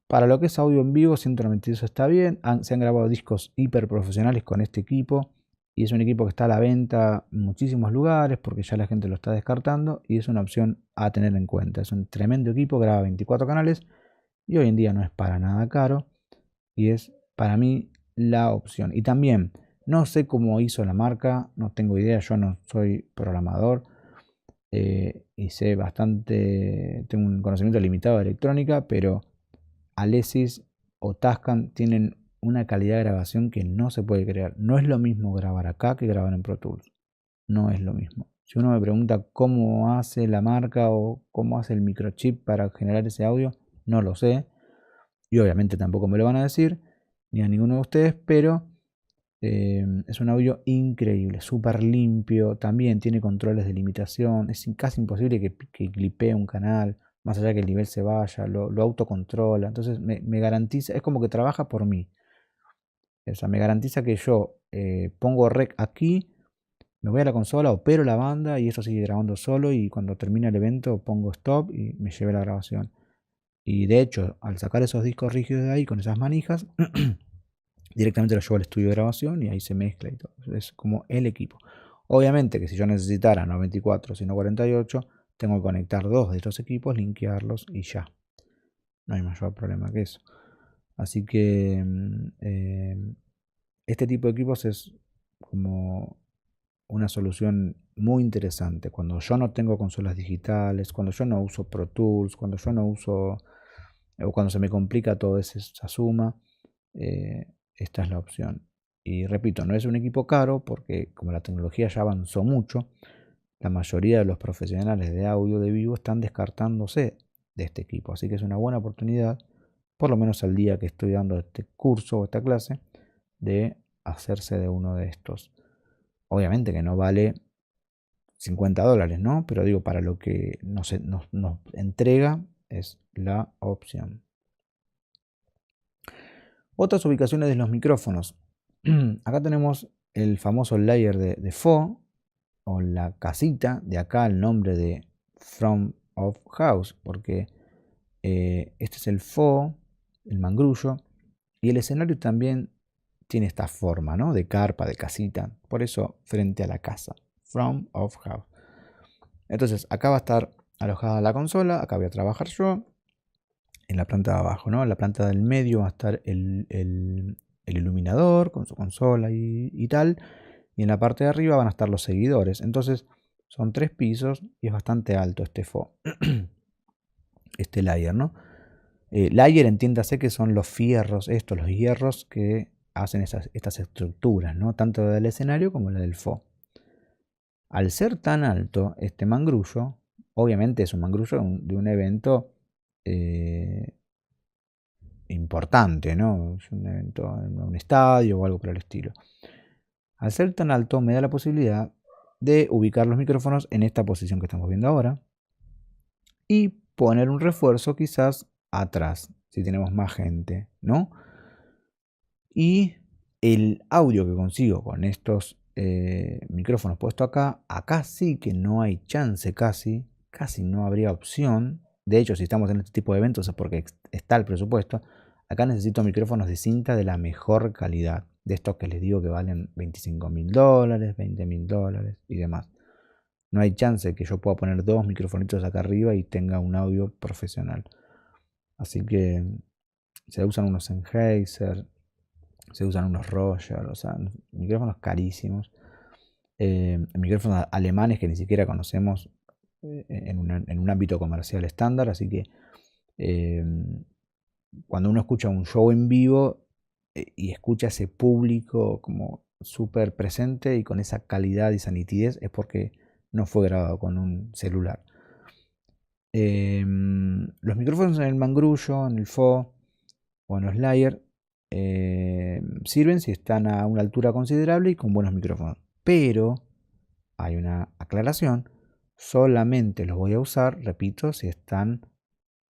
para lo que es audio en vivo, 192 está bien. Se han grabado discos hiper profesionales con este equipo. Y es un equipo que está a la venta en muchísimos lugares porque ya la gente lo está descartando. Y es una opción a tener en cuenta. Es un tremendo equipo, graba 24 canales. Y hoy en día no es para nada caro. Y es para mí la opción. Y también, no sé cómo hizo la marca. No tengo idea. Yo no soy programador. Y sé bastante. Tengo un conocimiento limitado de electrónica. Pero Alesis o Tascam tienen una calidad de grabación que no se puede creer. No es lo mismo grabar acá que grabar en Pro Tools. No es lo mismo. Si uno me pregunta cómo hace la marca o cómo hace el microchip para generar ese audio, no lo sé. Y obviamente tampoco me lo van a decir, ni a ninguno de ustedes, pero Es un audio increíble, súper limpio, también tiene controles de limitación, es casi imposible que clipee un canal, más allá que el nivel se vaya, lo autocontrola, entonces me garantiza, es como que trabaja por mí, o sea, me garantiza que yo pongo rec aquí, me voy a la consola, opero la banda y eso sigue grabando solo y cuando termina el evento pongo stop y me lleve la grabación. Y de hecho, al sacar esos discos rígidos de ahí con esas manijas, directamente lo llevo al estudio de grabación y ahí se mezcla y todo. Es como el equipo. Obviamente que si yo necesitara no 24 sino 48, tengo que conectar dos de estos equipos, linkearlos y ya. No hay mayor problema que eso. Así que este tipo de equipos es como una solución muy interesante. Cuando yo no tengo consolas digitales, cuando yo no uso Pro Tools, cuando yo no uso, o cuando se me complica toda esa suma, esta es la opción. Y repito, no es un equipo caro porque como la tecnología ya avanzó mucho, la mayoría de los profesionales de audio de vivo están descartándose de este equipo. Así que es una buena oportunidad, por lo menos al día que estoy dando este curso o esta clase, de hacerse de uno de estos. Obviamente que no vale $50, ¿no? Pero digo, para lo que nos entrega es la opción. Otras ubicaciones de los micrófonos. Acá tenemos el famoso layer de faux o la casita, de acá el nombre de Front of House, porque este es el faux, el mangrullo, y el escenario también tiene esta forma, ¿no? De carpa, de casita, por eso frente a la casa, Front of House. Entonces acá va a estar alojada la consola, acá voy a trabajar yo, en la planta de abajo, ¿no? En la planta del medio va a estar el iluminador con su consola y tal. Y en la parte de arriba van a estar los seguidores. Entonces son 3 pisos y es bastante alto este este layer, ¿no? Layer, entiéndase que son los fierros, los hierros que hacen estas estructuras, ¿no? Tanto del escenario como la del faux. Al ser tan alto, este mangrullo, obviamente es un mangrullo de un evento importante, ¿no? Es un evento en un estadio o algo por el estilo. Al ser tan alto me da la posibilidad de ubicar los micrófonos en esta posición que estamos viendo ahora y poner un refuerzo quizás atrás, si tenemos más gente, ¿no? Y el audio que consigo con estos micrófonos puestos acá sí que no hay chance casi no habría opción. De hecho, si estamos en este tipo de eventos es porque está el presupuesto. Acá necesito micrófonos de cinta de la mejor calidad. De estos que les digo que valen $25.000, $20.000 y demás. No hay chance que yo pueda poner dos microfonitos acá arriba y tenga un audio profesional. Así que se usan unos Sennheiser, se usan unos Roger, o sea, micrófonos carísimos. Micrófonos alemanes que ni siquiera conocemos en un ámbito comercial estándar. Así que cuando uno escucha un show en vivo y escucha ese público como súper presente y con esa calidad y esa nitidez, es porque no fue grabado con un celular. Los micrófonos en el mangrullo, en el faux o en los layer sirven si están a una altura considerable y con buenos micrófonos. Pero hay una aclaración, solamente los voy a usar, repito, si están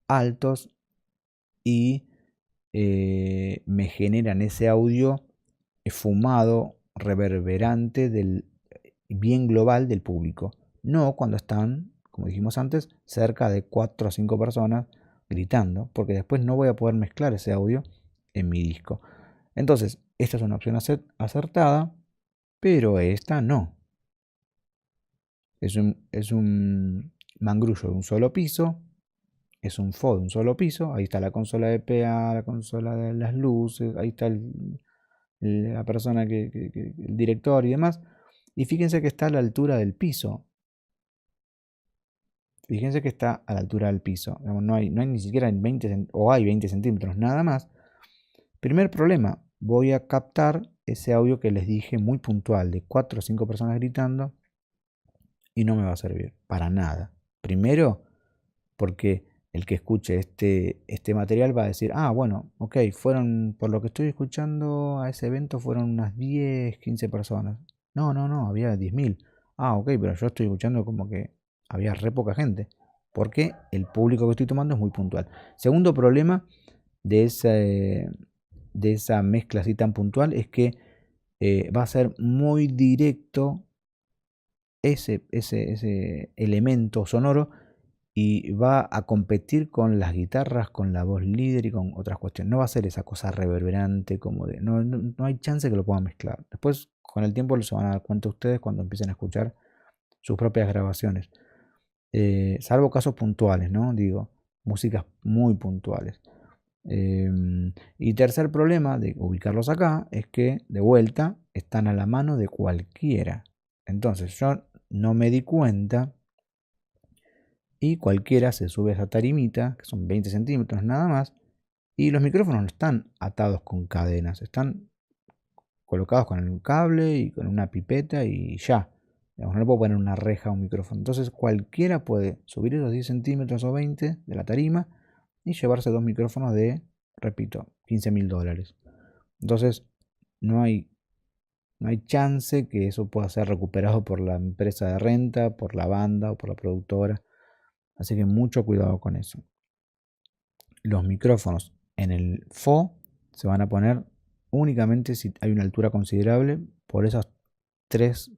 altos y me generan ese audio fumado, reverberante del bien global del público. No cuando están, como dijimos antes, cerca de 4 o 5 personas gritando, porque después no voy a poder mezclar ese audio en mi disco. Entonces, esta es una opción acertada, pero esta no. Es un mangrullo de un solo piso, es un faux de un solo piso. Ahí está la consola de PA, la consola de las luces, ahí está la persona el director y demás. Y fíjense que está a la altura del piso. Fíjense que está a la altura del piso. No hay ni siquiera 20 o hay 20 centímetros, nada más. Primer problema, voy a captar ese audio que les dije muy puntual de 4 o 5 personas gritando y no me va a servir para nada. Primero, porque el que escuche este material va a decir, ah, bueno, ok, fueron, por lo que estoy escuchando a ese evento fueron unas 10, 15 personas. No, no, no, había 10.000. Ah, ok, pero yo estoy escuchando como que había re poca gente. Porque el público que estoy tomando es muy puntual. Segundo problema de esa mezcla así tan puntual es que va a ser muy directo ese elemento sonoro y va a competir con las guitarras, con la voz líder y con otras cuestiones. No va a ser esa cosa reverberante como de... No hay chance que lo puedan mezclar. Después, con el tiempo, se van a dar cuenta ustedes cuando empiecen a escuchar sus propias grabaciones. Salvo casos puntuales, ¿no? Digo, músicas muy puntuales. Y tercer problema de ubicarlos acá es que, de vuelta, están a la mano de cualquiera. Entonces yo no me di cuenta y cualquiera se sube a esa tarimita, que son 20 centímetros nada más, y los micrófonos no están atados con cadenas, están colocados con el cable y con una pipeta y ya. No le puedo poner una reja a un micrófono. Entonces cualquiera puede subir esos 10 centímetros o 20 de la tarima y llevarse dos micrófonos de, repito, $15.000. Entonces no hay chance que eso pueda ser recuperado por la empresa de renta, por la banda o por la productora. Así que mucho cuidado con eso. Los micrófonos en el FO se van a poner únicamente si hay una altura considerable por esas tres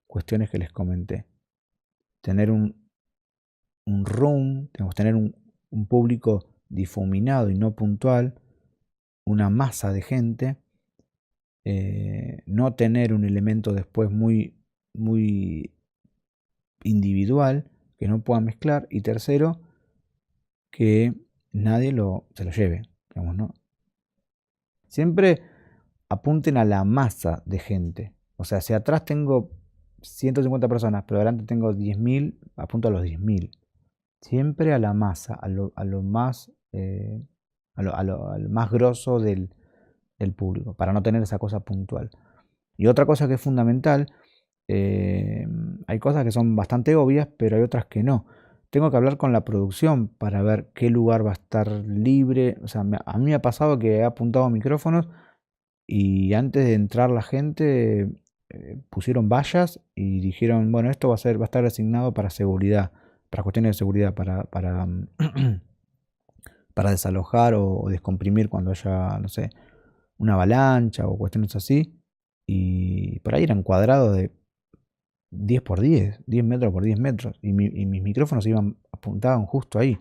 cuestiones que les comenté. Tener un room, tenemos que tener un público difuminado y no puntual, una masa de gente, no tener un elemento después muy individual que no pueda mezclar, y tercero, que nadie se lo lleve, digamos, ¿no? Siempre apunten a la masa de gente. O sea, si atrás tengo 150 personas, pero adelante tengo 10.000, apunto a los 10.000. Siempre a la masa, a lo más al más grosso del público, para no tener esa cosa puntual. Y otra cosa que es fundamental, hay cosas que son bastante obvias, pero hay otras que no. Tengo que hablar con la producción para ver qué lugar va a estar libre. O sea, a mí me ha pasado que he apuntado micrófonos y antes de entrar la gente pusieron vallas y dijeron, bueno, esto va a estar asignado para seguridad, para cuestiones de seguridad, para desalojar o descomprimir cuando haya, no sé, una avalancha o cuestiones así. Y por ahí eran cuadrados de 10 por 10, 10 metros por 10 metros. Y mis micrófonos apuntaban justo ahí.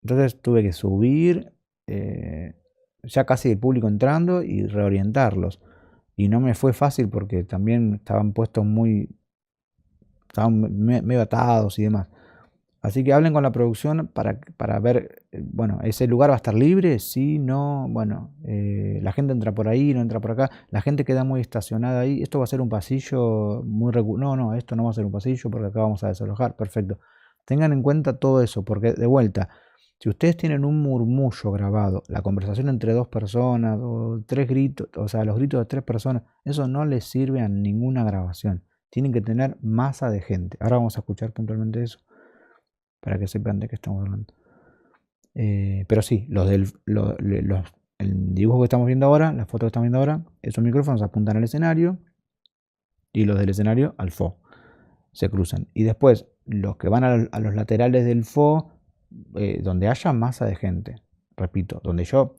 Entonces tuve que subir, ya casi el público entrando, y reorientarlos. Y no me fue fácil porque también estaban puestos estaban medio atados y demás. Así que hablen con la producción para ver, bueno, ¿ese lugar va a estar libre? Sí, no, bueno, la gente entra por ahí, no entra por acá, la gente queda muy estacionada ahí, esto va a ser un pasillo no, esto no va a ser un pasillo porque acá vamos a desalojar, perfecto. Tengan en cuenta todo eso, porque de vuelta, si ustedes tienen un murmullo grabado, la conversación entre dos personas, o tres gritos, o sea, los gritos de tres personas, eso no les sirve a ninguna grabación. Tienen que tener masa de gente. Ahora vamos a escuchar puntualmente eso, para que sepan de qué estamos hablando. Pero sí, el dibujo que estamos viendo ahora, la foto que estamos viendo ahora, esos micrófonos apuntan al escenario y los del escenario al FO. Se cruzan. Y después, los que van a los laterales del FO, donde haya masa de gente, repito, donde yo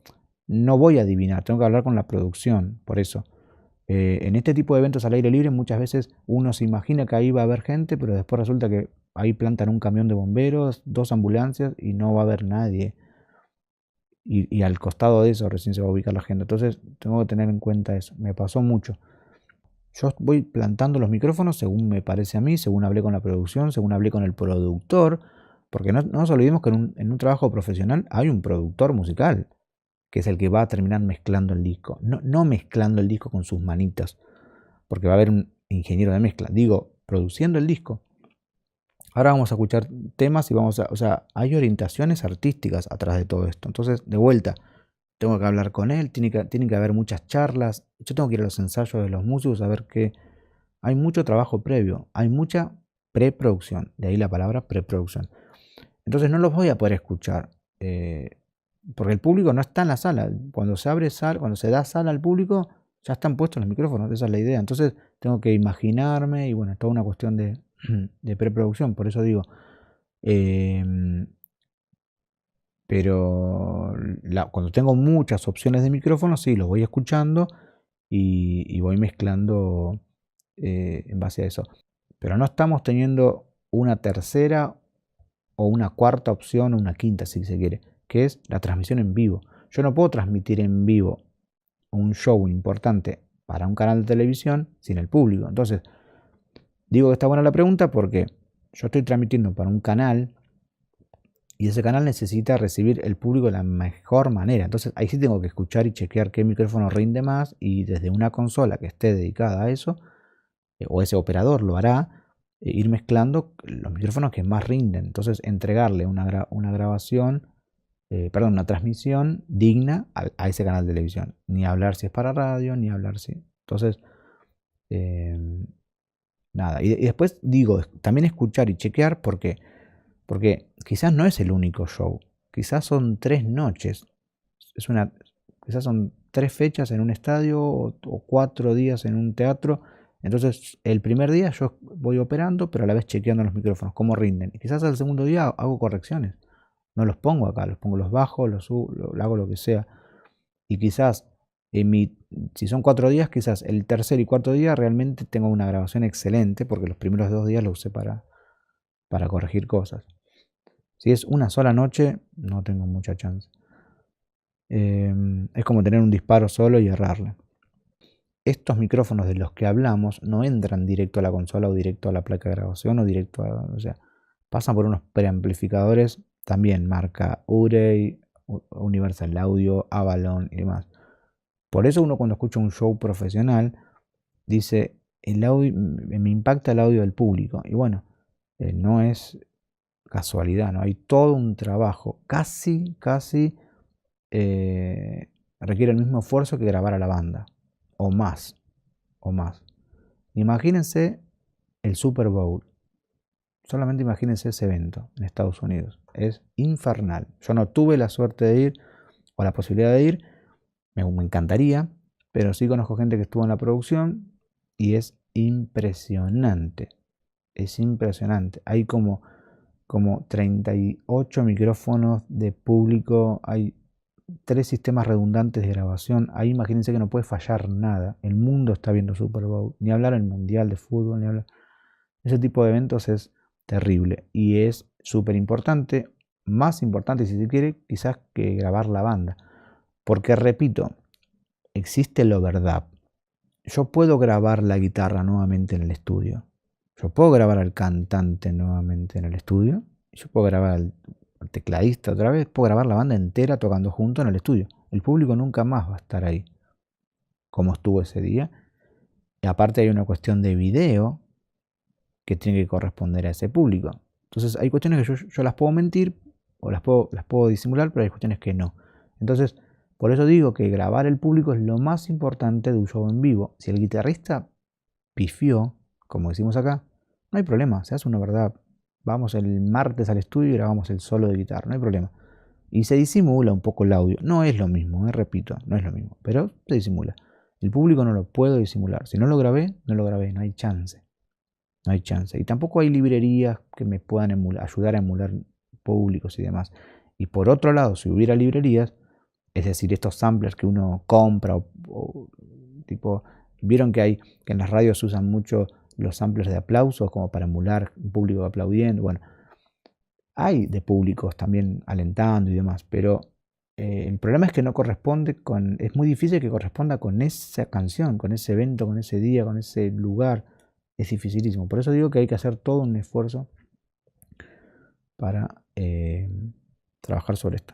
no voy a adivinar, tengo que hablar con la producción, por eso. En este tipo de eventos al aire libre muchas veces uno se imagina que ahí va a haber gente, pero después resulta que ahí plantan un camión de bomberos, dos ambulancias y no va a haber nadie. Y al costado de eso recién se va a ubicar la gente. Entonces tengo que tener en cuenta eso. Me pasó mucho. Yo voy plantando los micrófonos según me parece a mí, según hablé con la producción, según hablé con el productor, porque no nos olvidemos que en un trabajo profesional hay un productor musical, que es el que va a terminar mezclando el disco. No mezclando el disco con sus manitas, porque va a haber un ingeniero de mezcla. Digo, produciendo el disco. Ahora vamos a escuchar temas y o sea, hay orientaciones artísticas atrás de todo esto. Entonces, de vuelta, tengo que hablar con él, tiene que haber muchas charlas. Yo tengo que ir a los ensayos de los músicos a ver que hay mucho trabajo previo, hay mucha preproducción, de ahí la palabra preproducción. Entonces no los voy a poder escuchar. Porque el público no está en la sala. Cuando se abre sala, cuando se da sala al público, ya están puestos los micrófonos. Esa es la idea. Entonces tengo que imaginarme, y bueno, es toda una cuestión de preproducción. Por eso digo. Pero cuando tengo muchas opciones de micrófonos, sí, los voy escuchando y voy mezclando en base a eso. Pero no estamos teniendo una tercera o una cuarta opción o una quinta, si se quiere, que es la transmisión en vivo. Yo no puedo transmitir en vivo un show importante para un canal de televisión sin el público. Entonces, digo que está buena la pregunta porque yo estoy transmitiendo para un canal y ese canal necesita recibir el público de la mejor manera. Entonces ahí sí tengo que escuchar y chequear qué micrófono rinde más, y desde una consola que esté dedicada a eso, o ese operador lo hará, ir mezclando los micrófonos que más rinden. Entonces entregarle una grabación, una transmisión digna a ese canal de televisión. Ni hablar si es para radio, ni hablar si... Entonces, nada. Y después digo, también escuchar y chequear porque quizás no es el único show. Quizás son 3 noches. Quizás son 3 fechas en un estadio o 4 días en un teatro. Entonces el primer día yo voy operando, pero a la vez chequeando los micrófonos, cómo rinden. Y quizás al segundo día hago correcciones. No los pongo acá, los bajo, los subo, hago lo que sea. Y quizás, si son 4 días, quizás el tercer y cuarto día realmente tengo una grabación excelente, porque los primeros 2 días lo usé para corregir cosas. Si es una sola noche, no tengo mucha chance. Es como tener un disparo solo y errarle. Estos micrófonos de los que hablamos no entran directo a la consola o directo a la placa de grabación o directo a... O sea, pasan por unos preamplificadores, también marca Urey, Universal Audio, Avalon y demás. Por eso uno cuando escucha un show profesional dice, el audio, me impacta el audio del público. Y bueno, no es casualidad, ¿no? Hay todo un trabajo, casi requiere el mismo esfuerzo que grabar a la banda, o más. Imagínense el Super Bowl, solamente imagínense ese evento en Estados Unidos, es infernal. Yo no tuve la suerte de ir, o la posibilidad de ir, me encantaría, pero sí conozco gente que estuvo en la producción y es impresionante, hay como 38 micrófonos de público, hay 3 sistemas redundantes de grabación. Ahí imagínense que no puede fallar nada. El mundo está viendo Super Bowl, ni hablar el Mundial de Fútbol, ni hablar. Ese tipo de eventos es terrible y es súper importante, más importante si se quiere, quizás que grabar la banda. Porque repito, existe el overdub. Yo puedo grabar la guitarra nuevamente en el estudio. Yo puedo grabar al cantante nuevamente en el estudio. Yo puedo grabar al tecladista otra vez. Puedo grabar la banda entera tocando juntos en el estudio. El público nunca más va a estar ahí como estuvo ese día. Y aparte hay una cuestión de video que tiene que corresponder a ese público. Entonces hay cuestiones que yo las puedo mentir o las puedo disimular, pero hay cuestiones que no. Entonces, por eso digo que grabar el público es lo más importante de un show en vivo. Si el guitarrista pifió, como decimos acá, no hay problema, se hace una verdad. Vamos el martes al estudio y grabamos el solo de guitarra, no hay problema. Y se disimula un poco el audio. No es lo mismo, repito, no es lo mismo, pero se disimula. El público no lo puedo disimular. Si no lo grabé, no hay chance. No hay chance. Y tampoco hay librerías que me puedan ayudar a emular públicos y demás. Y por otro lado, si hubiera librerías, es decir, estos samplers que uno compra o tipo, vieron que en las radios se usan mucho los samplers de aplausos como para emular un público aplaudiendo. Bueno, hay de públicos también alentando y demás, pero el problema es que no corresponde es muy difícil que corresponda con esa canción, con ese evento, con ese día, con ese lugar. Es dificilísimo. Por eso digo que hay que hacer todo un esfuerzo para trabajar sobre esto.